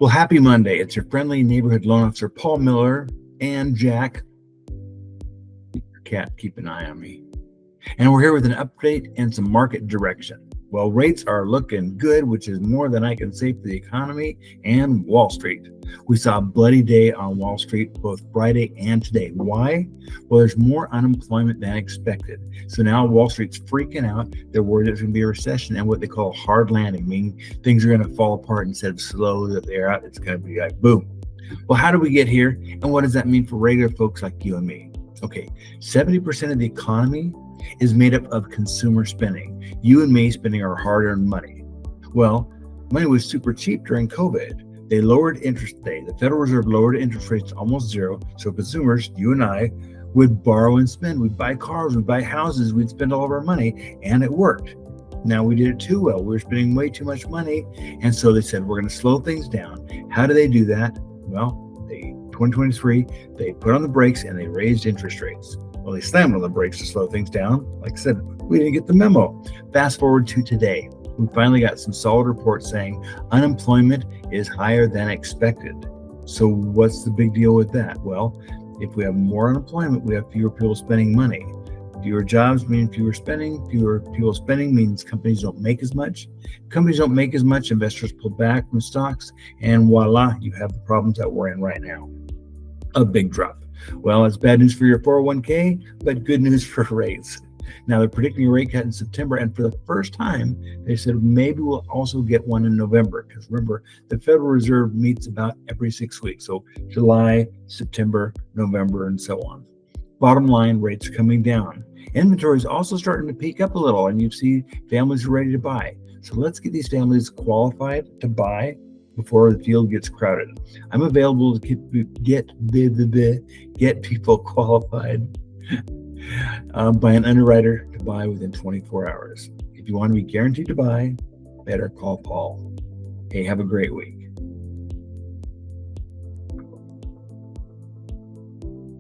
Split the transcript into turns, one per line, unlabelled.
Well, happy Monday. It's your friendly neighborhood loan officer, Paul Miller, and Jack. Your cat, keep an eye on me. And we're here with an update and some market direction. Well, rates are looking good, which is more than I can say for the economy and Wall Street. We saw a bloody day on Wall Street both Friday and today. Why? Well, there's more unemployment than expected. So now Wall Street's freaking out. They're worried there's going to be a recession and what they call a hard landing, meaning things are going to fall apart instead of slow that they're out. It's going to be like boom. Well, how do we get here? And what does that mean for regular folks like you and me? Okay, 70% of the economy is made up of consumer spending. You and me spending our hard-earned money. Well, money was super cheap during COVID. They lowered interest rates. The Federal Reserve lowered interest rates to almost zero. So consumers, you and I, would borrow and spend. We'd buy cars, we'd buy houses, we'd spend all of our money, and it worked. Now we did it too well. We were spending way too much money. And so they said, we're going to slow things down. How do they do that? Well, 2023, they put on the brakes and they raised interest rates. Well, they slammed on the brakes to slow things down. Like I said, we didn't get the memo. Fast forward to today. We finally got some solid reports saying unemployment is higher than expected. So what's the big deal with that? Well, if we have more unemployment, we have fewer people spending money. Fewer jobs mean fewer spending. Fewer people spending means companies don't make as much. Companies don't make as much, investors pull back from stocks, and voila, you have the problems that we're in right now. A big drop. Well, it's bad news for your 401k, but good news for rates. Now, they're predicting a rate cut in September, and for the first time, they said maybe we'll also get one in November, because remember, the Federal Reserve meets about every 6 weeks, so July, September, November, and so on. Bottom line, rates are coming down. Inventory is also starting to peak up a little, and you see families are ready to buy. So let's get these families qualified to buy before the field gets crowded. I'm available to get people qualified by an underwriter to buy within 24 hours. If you want to be guaranteed to buy, better call Paul. Hey, have a great week.